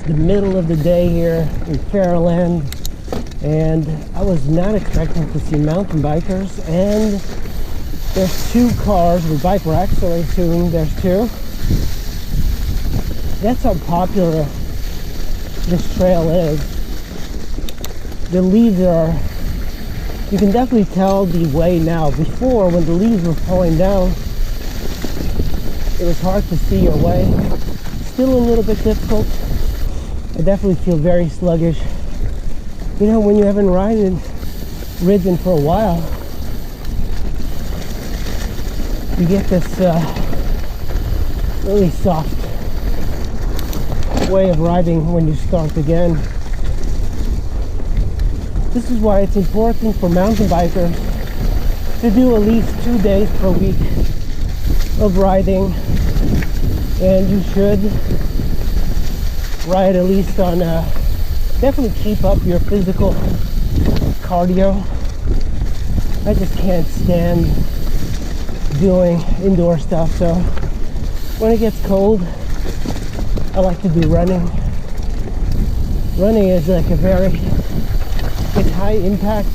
the middle of the day here in Fairland, and I was not expecting to see mountain bikers. And there's two cars with bike racks, so I assume there's two. That's how popular this trail is. The leaves are, you can definitely tell the way now. Before, when the leaves were falling down, it was hard to see your way. Still a little bit difficult. I definitely feel very sluggish. You know, when you haven't ridden for a while, you get this really soft way of riding when you start again. This is why it's important for mountain bikers to do at least 2 days per week of riding, and you should ride at least on definitely keep up your physical cardio. I just can't stand doing indoor stuff, so when it gets cold I like to do running. Running is like it's high impact.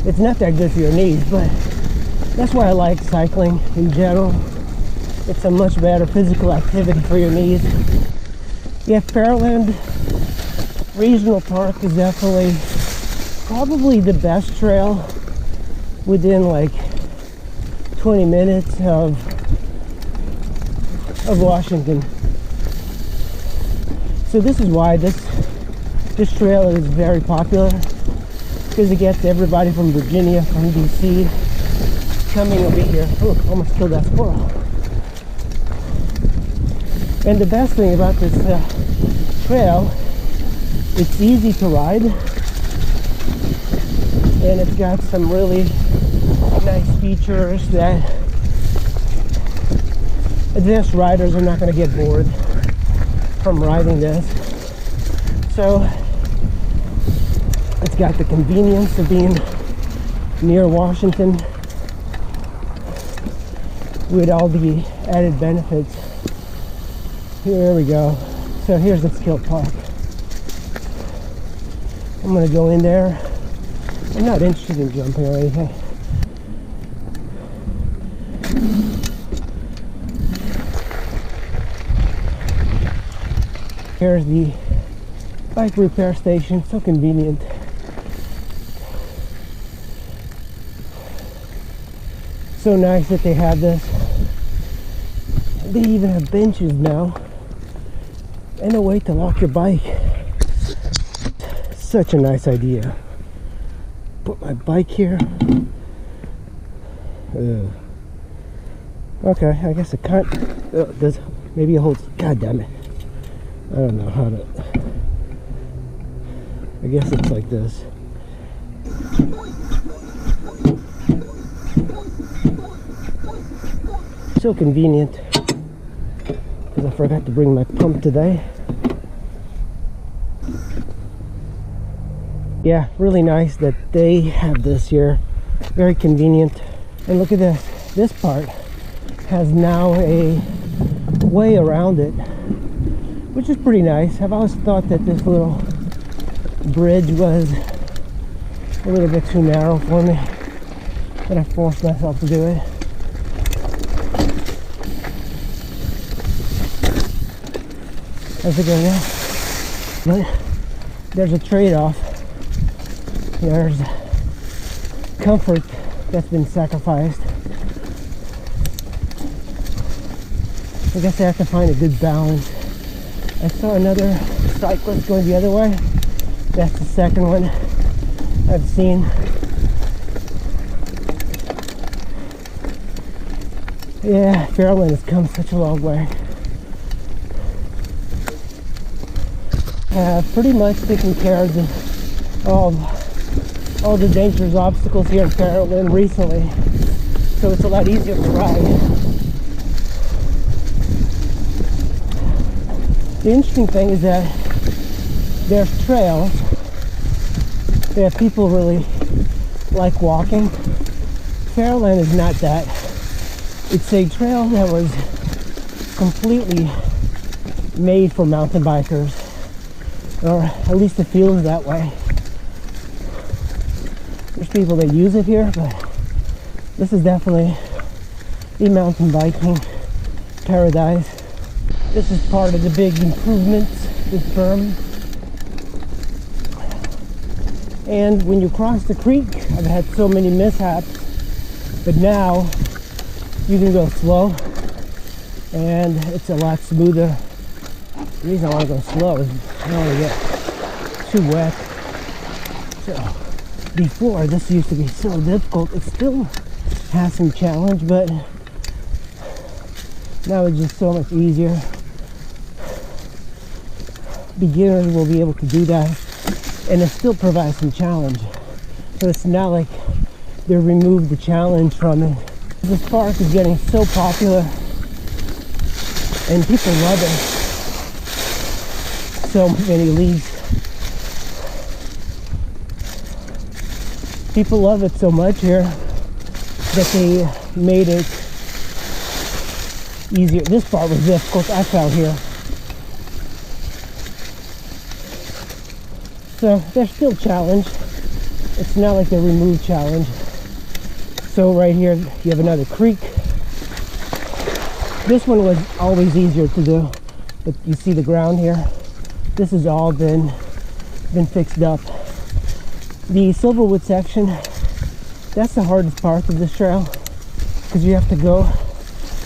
It's not that good for your knees, but that's why I like cycling in general. It's a much better physical activity for your knees. Yeah, Fairland Regional Park is definitely probably the best trail within like 20 minutes of Washington. So this is why this trail is very popular, because it gets everybody from Virginia, from DC, coming over here. Oh, almost killed that squirrel. And the best thing about this trail, it's easy to ride, and it's got some really nice features that advanced riders are not going to get bored from riding this. So it's got the convenience of being near Washington with all the added benefits. Here we go. So here's the skill park. I'm gonna go in there. I'm not interested in jumping or anything. Here's the bike repair station. So convenient. So nice that they have this. They even have benches now and a way to lock your bike. Such a nice idea. Put my bike here. Okay, I guess it can't. Does maybe it holds. God damn it! I don't know how to. I guess it's like this. So convenient, because I forgot to bring my pump today. Yeah, really nice that they have this here. Very convenient. And look at this. This part has now a way around it, which is pretty nice. I've always thought that this little bridge was a little bit too narrow for me, but I forced myself to do it. How's it going now? But there's a trade-off. There's comfort that's been sacrificed. I guess I have to find a good balance. I saw another cyclist going the other way. That's the second one I've seen. Yeah, Fairland has come such a long way. Pretty much taken care of all the dangerous obstacles here in Fairland recently, so it's a lot easier to ride. The interesting thing is that there's trails that people really like walking. Fairland is not that. It's a trail that was completely made for mountain bikers, or at least it feels that way. There's people that use it here, but this is definitely a mountain biking paradise. This is part of the big improvements, this berm. And when you cross the creek, I've had so many mishaps, but now you can go slow and it's a lot smoother. The reason I want to go slow is I don't want to get too wet. So before, this used to be so difficult. It still has some challenge, but now it's just so much easier. Beginners will be able to do that, and it still provides some challenge. So it's not like they removed the challenge from it. This park is getting so popular and people love it. So many leagues. People love it so much here that they made it easier. This part was difficult, I found here. So there's still challenge. It's not like they removed challenge. So right here you have another creek. This one was always easier to do, but you see the ground here. This has all been fixed up. The Silverwood section, that's the hardest part of this trail, because you have to go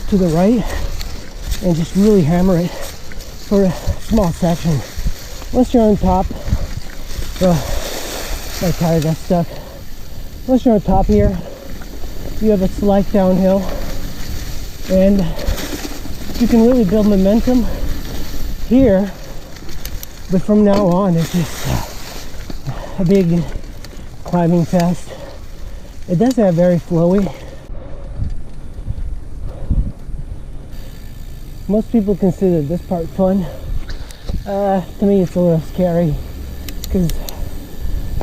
to the right and just really hammer it for a small section. Once you're on top, well, my tire got stuck. Once you're on top here, you have a slight downhill, and you can really build momentum here. But from now on, it's just a big climbing fest. It does have very flowy. Most people consider this part fun. To me, it's a little scary because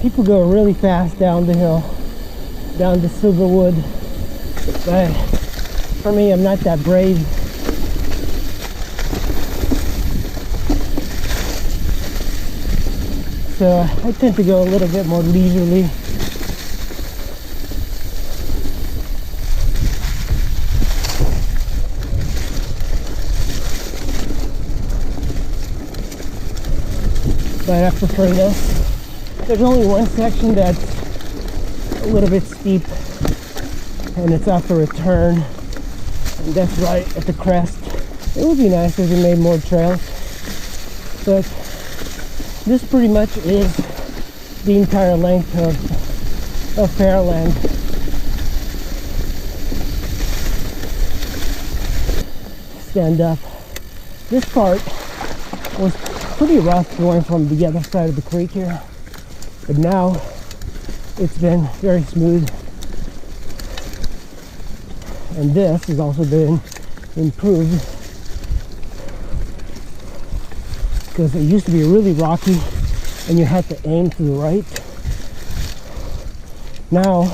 people go really fast down the hill, down to Silverwood. But for me, I'm not that brave. So I tend to go a little bit more leisurely. But I prefer this. There's only one section that's a little bit steep, and it's after a turn, and that's right at the crest. It would be nice if we made more trails, but this pretty much is the entire length of Fairland. Stand up. This part was pretty rough going from the other side of the creek here, but now it's been very smooth, and this has also been improved because it used to be really rocky and you had to aim to the right. Now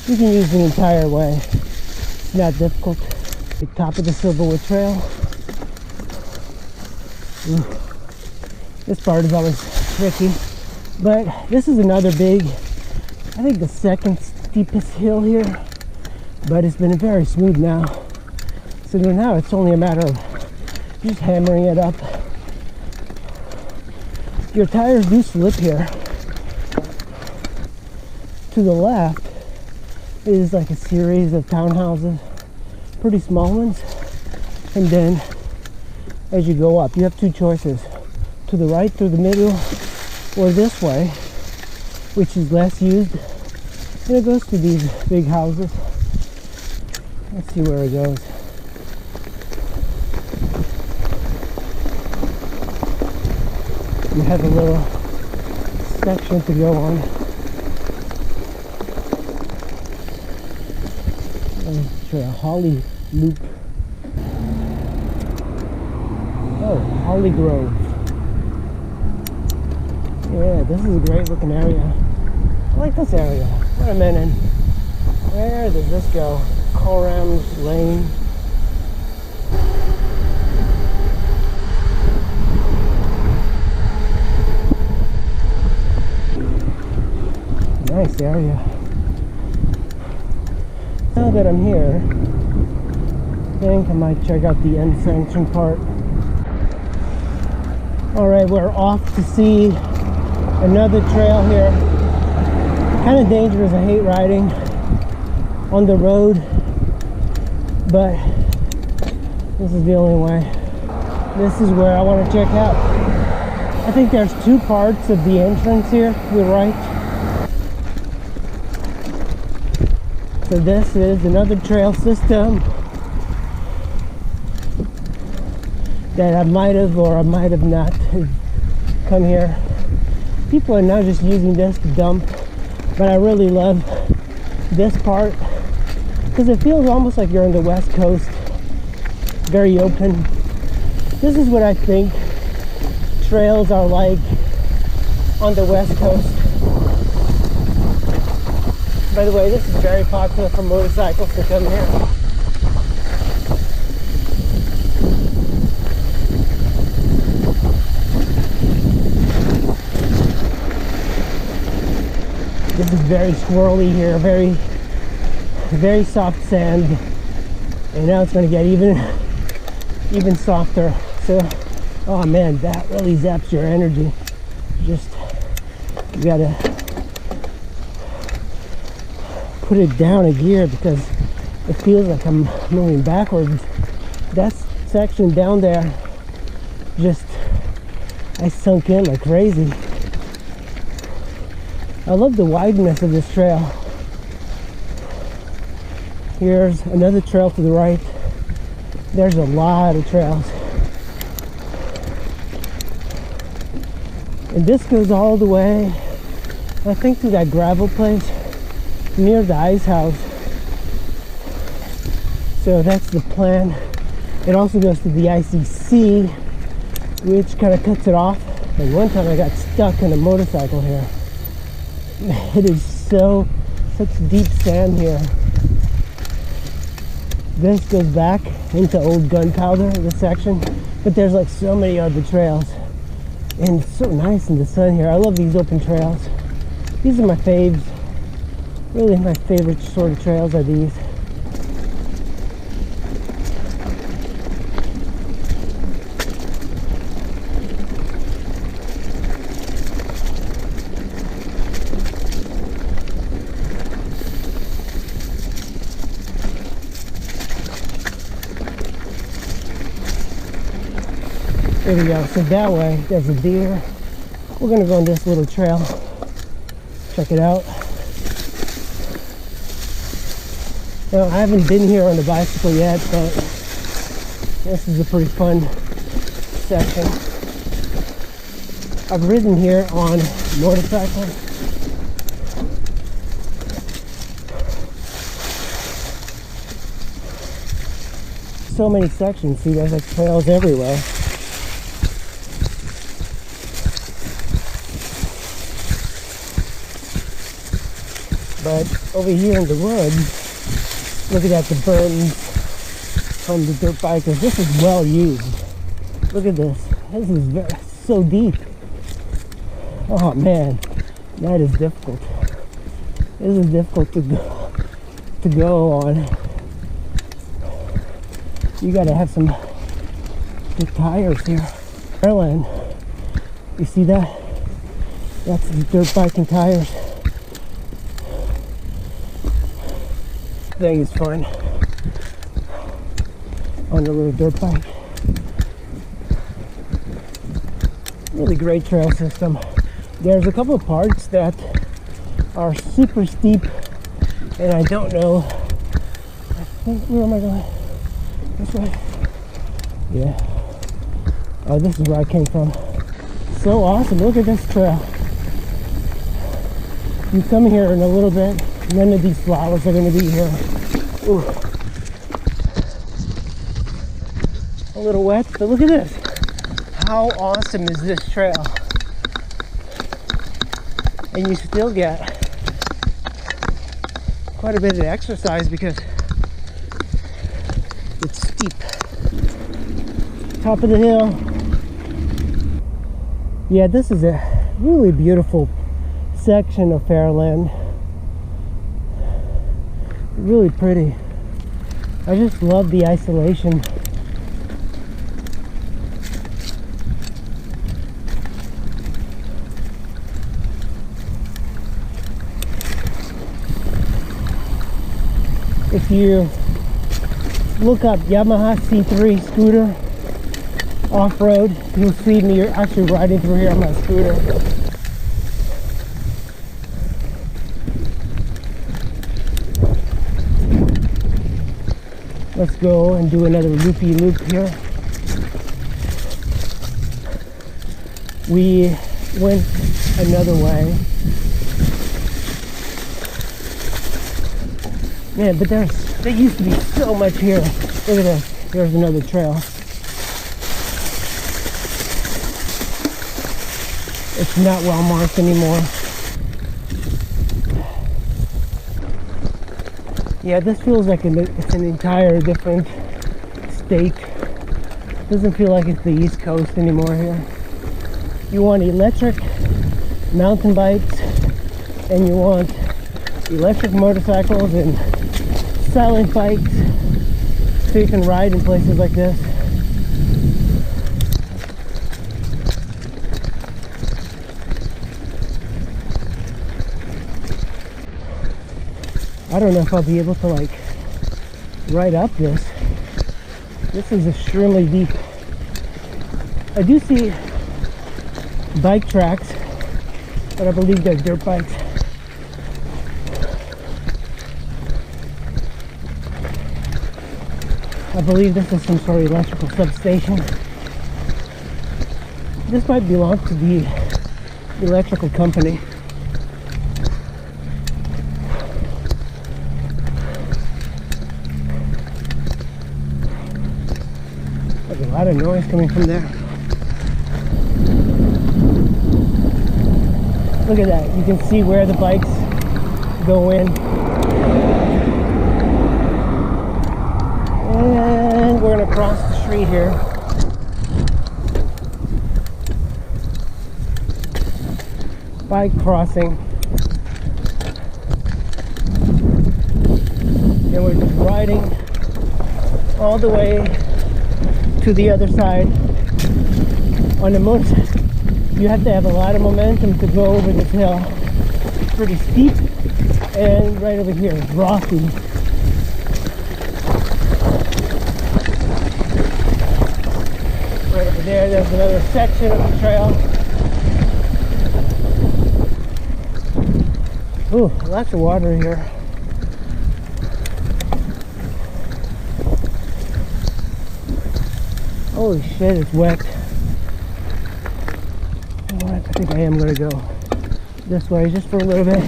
you can use the entire way. It's not difficult. The top of the Silverwood Trail. This part is always tricky, but this is another big, I think the second steepest hill here, but it's been very smooth now. So now it's only a matter of just hammering it up. Your tires do slip here. To the left is like a series of townhouses, pretty small ones, and then as you go up you have two choices: to the right, through the middle, or this way, which is less used, and it goes to these big houses. Let's see where it goes. You have a little section to go on. Try a Holly Loop. Oh, Holly Grove. Yeah, this is a great looking area. I like this area. Wait a minute. Where does this go? Coram's Lane. nice area. Now that I'm here, I think I might check out the unsanctioned part. Alright, we're off to see another trail here. Kind of dangerous. I hate riding on the road, but this is the only way. This is where I want to check out. I think there's two parts of the entrance here to the right. So this is another trail system that I might have or I might have not come here. People are now just using this to dump, but I really love this part because it feels almost like you're on the West Coast. Very open. This is what I think trails are like on the West Coast. By the way, this is very popular for motorcycles to come here. This is very swirly here, very soft sand, and now it's going to get even softer. So, oh man, that really zaps your energy. Just, you gotta put it down a gear because it feels like I'm moving backwards. That section down there, just, I sunk in like crazy. I love the wideness of this trail. Here's another trail to the right. There's a lot of trails. And this goes all the way, I think, to that gravel place near the ice house. So that's the plan. It also goes to the ICC, which kind of cuts it off. And one time I got stuck in a motorcycle here. It is such deep sand here. This goes back into old gunpowder, this section, but there's like so many other trails, and it's so nice in the sun here. I love these open trails. These are my faves. Really, my favorite sort of trails are these. There we go. So that way, there's a deer. We're gonna go on this little trail. Check it out. Now, I haven't been here on the bicycle yet, but this is a pretty fun section. I've ridden here on motorcycle. So many sections. See, there's like trails everywhere. But over here in the woods, look at that, the burns from the dirt bikers. This is well used. Look at this. This is so deep. Oh man, that is difficult. This is difficult to go on. You gotta have some good tires here. Fairland, you see that? That's the dirt biking tires. Thing is fun on the little dirt bike. Really great trail system. There's a couple of parts that are super steep, and I don't know. I think, where am I going? This way? Yeah. Oh, this is where I came from. So awesome. Look at this trail. You come here in a little bit, none of these flowers are going to be here. Ooh. A little wet, but look at this. How awesome is this trail? And you still get quite a bit of exercise because it's steep. Top of the hill. Yeah, this is a really beautiful section of Fairland. Really pretty. I just love the isolation. If you look up Yamaha C3 scooter off-road, you'll see me actually riding through here on my scooter. Let's go and do another loopy loop here. We went another way. Man, but there used to be so much here. Look at this. Here's another trail. It's not well marked anymore. Yeah, this feels like it's an entire different state. Doesn't feel like it's the East Coast anymore here. You want electric mountain bikes, and you want electric motorcycles and silent bikes, so you can ride in places like this. I don't know if I'll be able to like ride up this. This is extremely deep. I do see bike tracks, but I believe they're dirt bikes. I believe this is some sort of electrical substation. This might belong to the electrical company. There's a lot of noise coming from there. Look at that. You can see where the bikes go in. And we're going to cross the street here. Bike crossing. And we're just riding all the way to the other side. On the motorcycle, you have to have a lot of momentum to go over this hill. It's pretty steep, and right over here is rocky. Right over there's another section of the trail. Ooh, lots of water here. Holy shit, it's wet. You know what? I think I am gonna go this way just for a little bit.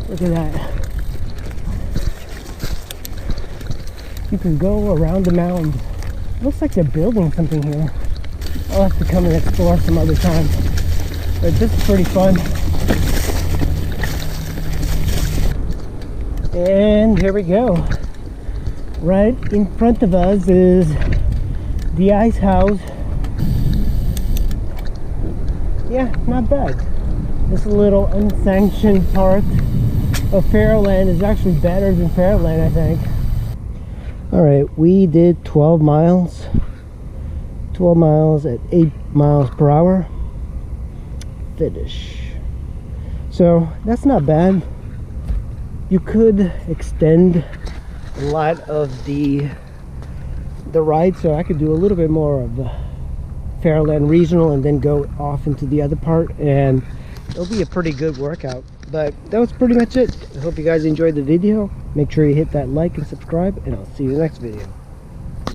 Look at that. You can go around the mountain. Looks like they're building something here. I'll have to come and explore some other time. But this is pretty fun. And here we go. Right in front of us is the ice house. Yeah, not bad. This little unsanctioned part of Fairland is actually better than Fairland, I think. Alright, we did 12 miles. 12 miles at 8 miles per hour. Finish. So, that's not bad. You could extend a lot of the ride, so I could do a little bit more of Fairland Regional and then go off into the other part, and it'll be a pretty good workout. But that was pretty much it. I hope you guys enjoyed the video. Make sure you hit that like and subscribe, and I'll see you in the next video.